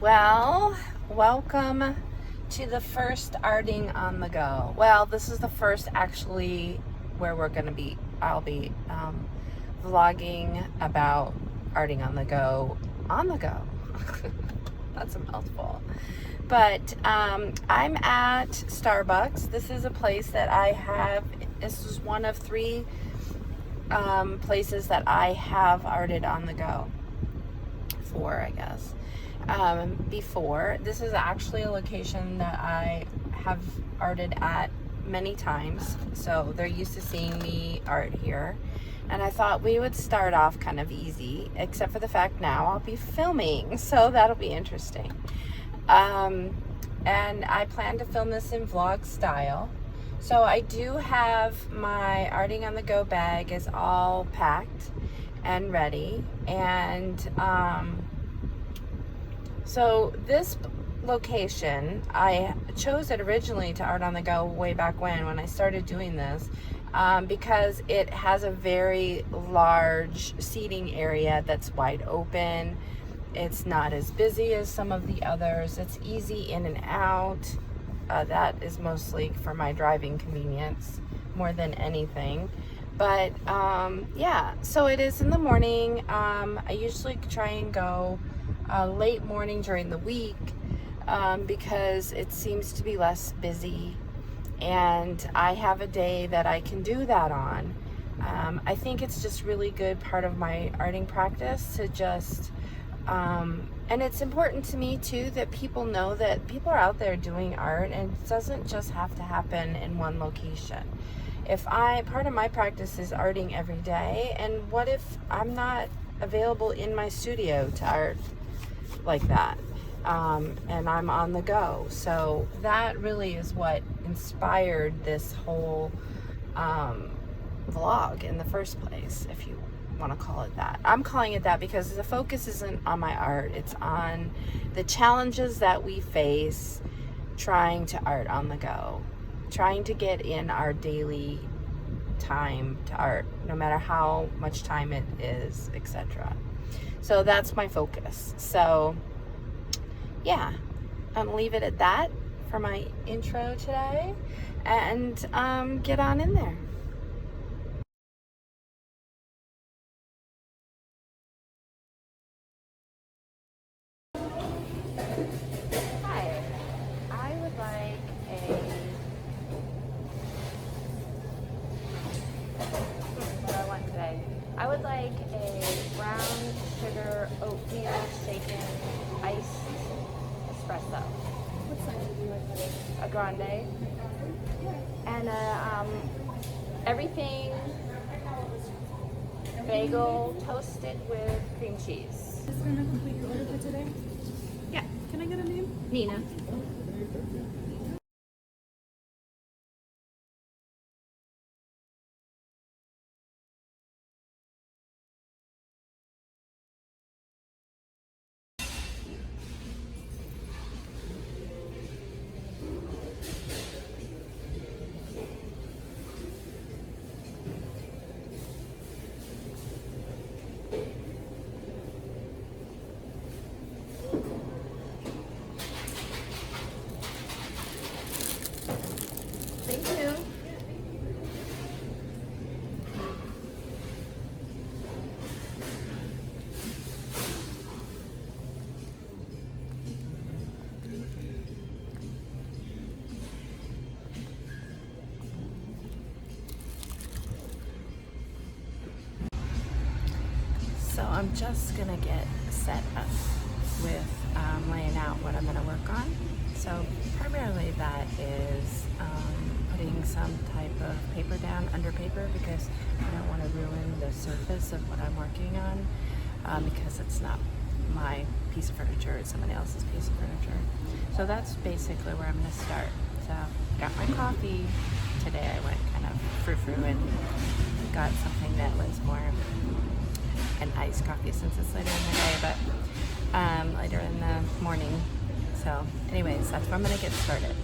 Well, welcome to the first arting on the go. Well, this is the first actually where I'll be vlogging about arting on the go. That's a mouthful. But I'm at Starbucks. This is a place that this is one of three places that I have arted on the go for, I guess. Before. This is actually a location that I have arted at many times, so they're used to seeing me art here. And I thought we would start off kind of easy, except for the fact now I'll be filming, so that'll be interesting. And I plan to film this in vlog style. So I do have my arting on the go bag is all packed and ready, and so this location, I chose it originally to art on the go way back when I started doing this, because it has a very large seating area that's wide open. It's not as busy as some of the others. It's easy in and out. That is mostly for my driving convenience more than anything. But yeah, so it is in the morning. I usually try and go late morning during the week because it seems to be less busy, and I have a day that I can do that on. I think it's just really good part of my arting practice to just and it's important to me too that people know that people are out there doing art, and it doesn't just have to happen in one location. Part of my practice is arting every day, and what if I'm not available in my studio to art like that, and I'm on the go? So that really is what inspired this whole vlog in the first place, if you want to call it that. I'm calling it that because the focus isn't on my art, it's on the challenges that we face trying to art on the go, trying to get in our daily time to art, no matter how much time it is, etc. So that's my focus. So yeah, I'm gonna leave it at that for my intro today, and get on in there. Hi, I would like what I want today. I would like a brown sugar oatmeal shaken iced espresso. What size would you like that? A grande. And everything bagel toasted with cream cheese. Is there a complete order for today? Yeah. Can I get a name? Nina. Thank you. So I'm just gonna get set up with laying out what I'm gonna work on. So primarily that is putting some type of paper down under paper, because I don't want to ruin the surface of what I'm working on, because it's not my piece of furniture, it's someone else's piece of furniture. So that's basically where I'm gonna start. So got my coffee. Today I went kind of frou-frou and got something that was more an iced coffee, since it's later in the day, but later in the morning. So anyways, that's where I'm gonna get started.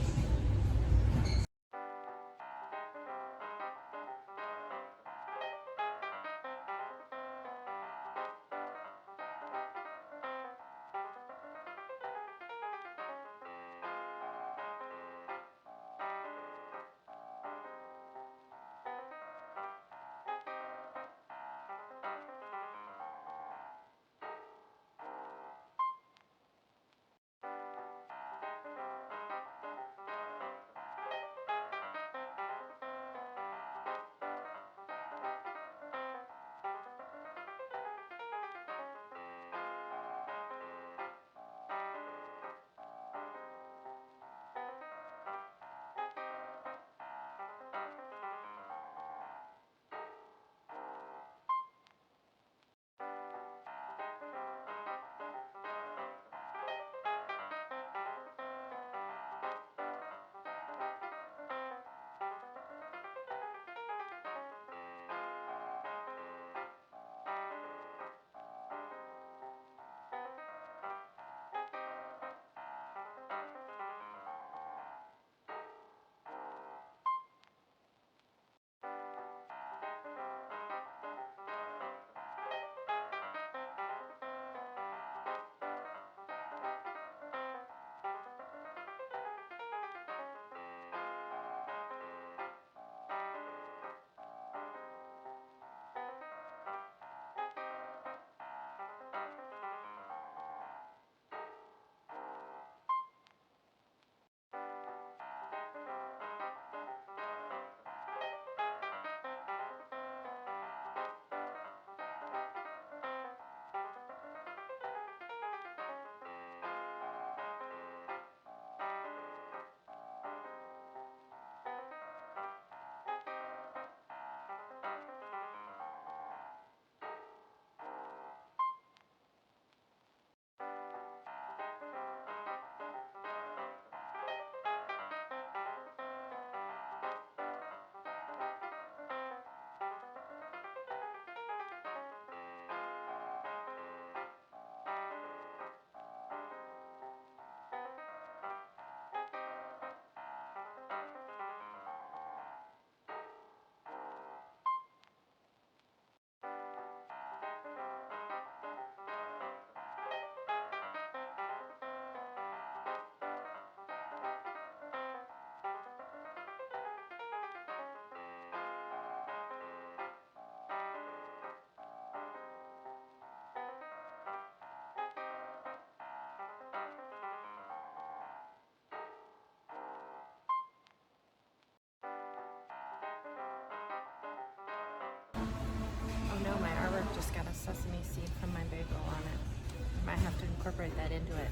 Just got a sesame seed from my bagel on it. Might have to incorporate that into it.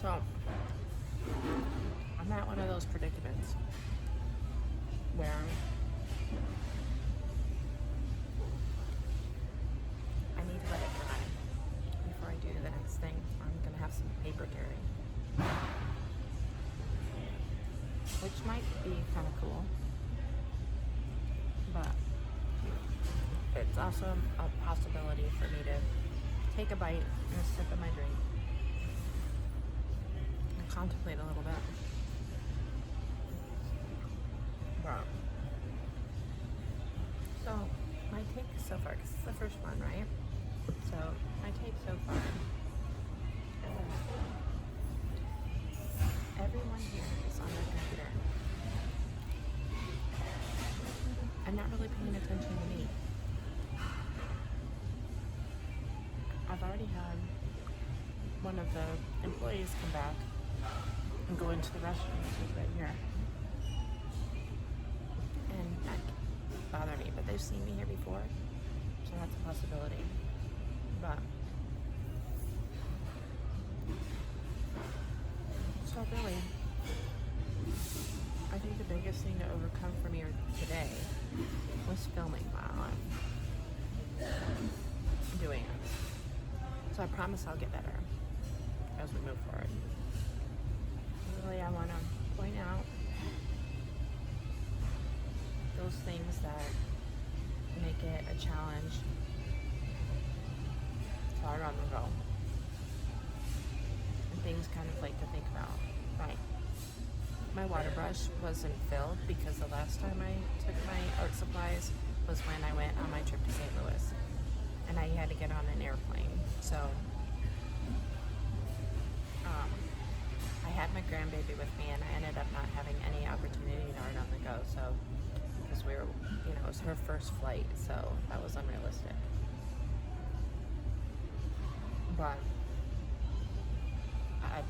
So, I'm at one of those predicaments where I need to let it dry before I do the next thing. I'm gonna have some paper carry, which might be kind of cool, but it's also a possibility for me to take a bite and a sip of my drink and contemplate a little bit. But, so my take so far, because it's the first one, right? So my take so far is everyone here is on their computer and not really paying attention to me. I've already had one of the employees come back and go into the restroom, which is right here, and not bother me, but they've seen me here before, so that's a possibility. But so really, I think the biggest thing to overcome for me today was filming while I'm doing it. So I promise I'll get better as we move forward. Really, I want to point out those things that make it a challenge to our on the go. And things kind of like to think about. Right. My water brush wasn't filled because the last time I took my art supplies was when I went on my trip to St. Louis. And I had to get on an airplane. So I had my grandbaby with me, and I ended up not having any opportunity to art on the go. So because we were, it was her first flight, so that was unrealistic. But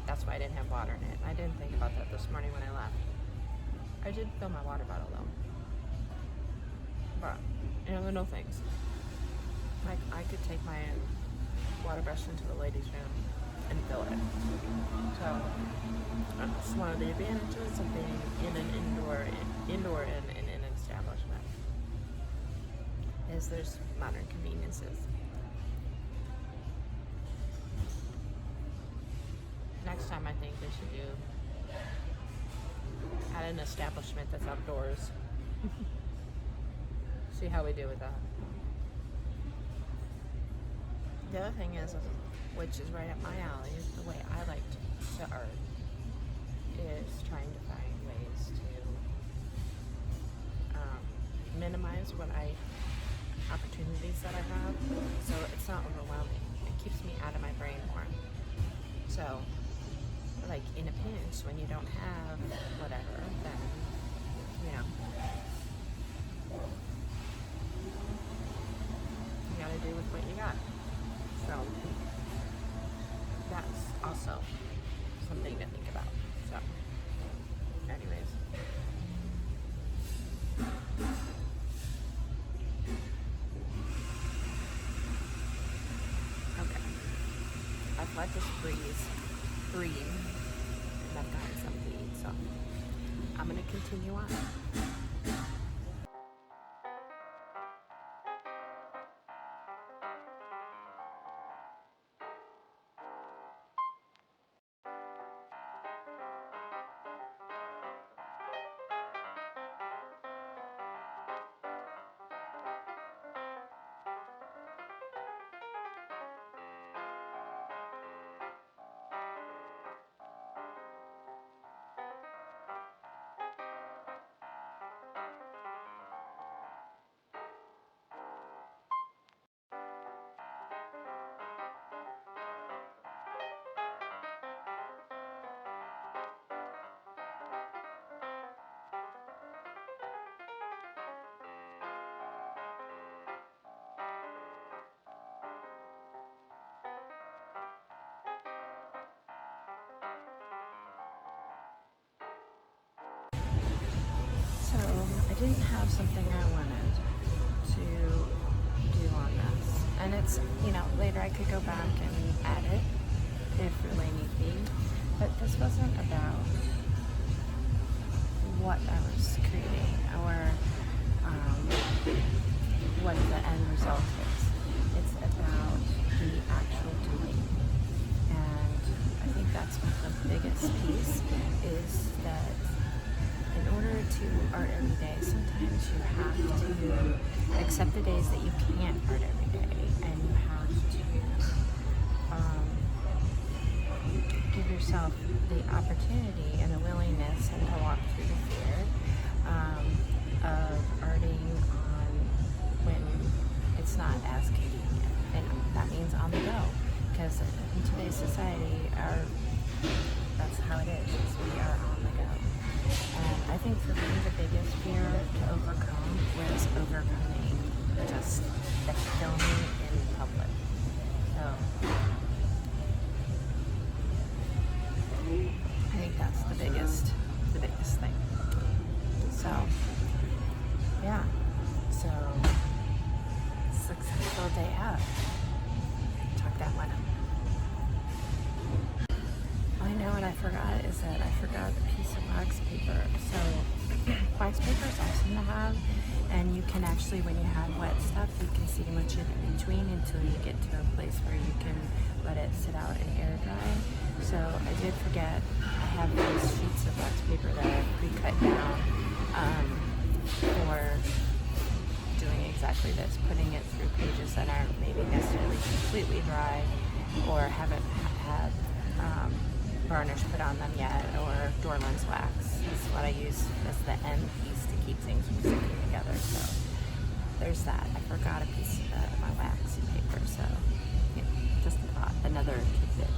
that's why I didn't have water in it. I didn't think about that this morning when I left. I did fill my water bottle though. But the little things. Like, I could take my water brush into the ladies' room and fill it. So that's one of the advantages of being in an indoor in an establishment, is there's modern conveniences. Next time I think they should do at an establishment that's outdoors. See how we do with that. The other thing is, which is right up my alley, is the way I like to art, is trying to find ways to minimize opportunities that I have, so it's not overwhelming. It keeps me out of my brain more. So, like in a pinch, when you don't have whatever, then, you gotta do with what you got. So that's also something to think about. So anyways, okay, I've let this breathe, and I've gotten something to eat, so I'm gonna continue on. So I didn't have something I wanted, to do on this. And it's, you know, later I could go back and add it if really need be. But this wasn't about what I was creating or what the end result is. It's about the actual doing. And I think that's what the biggest piece is, that in order to art every day, sometimes you have to accept the days that you can't art every day, and you have to give yourself the opportunity and the willingness and to walk through the fear of arting on when it's not as convenient, and that means on the go, because in today's society, that's how it is we are on the go. And I think for me the biggest fear to overcome was overcoming just the filming in public. So I think that's the biggest thing. So yeah, so successful day out. Chalk that one up. I know what I forgot is that I forgot a piece of wax paper. So wax paper is awesome to have, and you can actually, when you have wet stuff, you can sandwich it in between until you get to a place where you can let it sit out and air dry. So I did forget, I have these sheets of wax paper that I've pre-cut down for doing exactly this, putting it through pages that aren't maybe necessarily completely dry or haven't had varnish put on them yet, or door lens wax is what I use as the end piece to keep things from sticking together. So there's that. I forgot a piece of my waxy paper, so yeah, just a thought, another tidbit.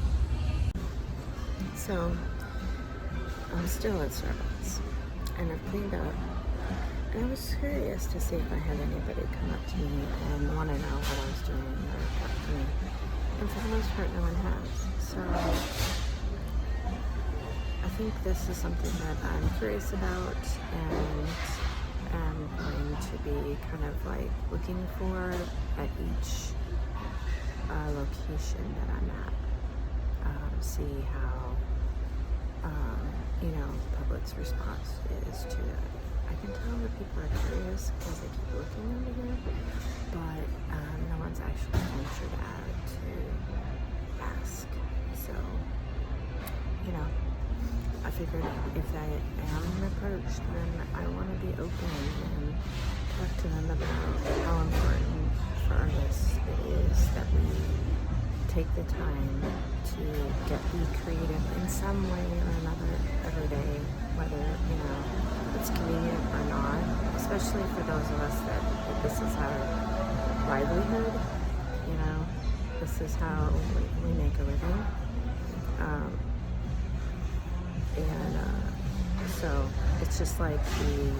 So I'm still at Starbucks, and I've cleaned up, and I was curious to see if I had anybody come up to me and want to know what I was doing or talk to me, and for the most part no one has. So I think this is something that I'm curious about, and I'm going to be kind of like looking for at each location that I'm at. See how the public's response is to it. I can tell that people are curious because they keep looking over here, but no one's actually ventured out to ask. So, I figured if I am approached, then I want to be open and talk to them about how important for artists it is that we take the time to be creative in some way or another every day, whether it's convenient or not, especially for those of us that this is our livelihood. This is how we make a living. So it's just like the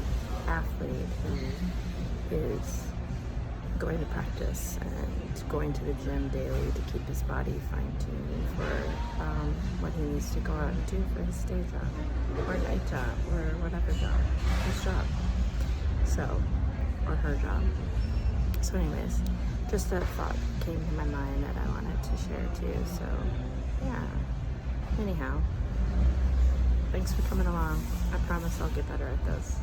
athlete who is going to practice and going to the gym daily to keep his body fine-tuned for what he needs to go out and do for his day job or night job or whatever job, his job, or her job. So anyways, just a thought came to my mind that I wanted to share too. So yeah, anyhow, thanks for coming along. I promise I'll get better at this.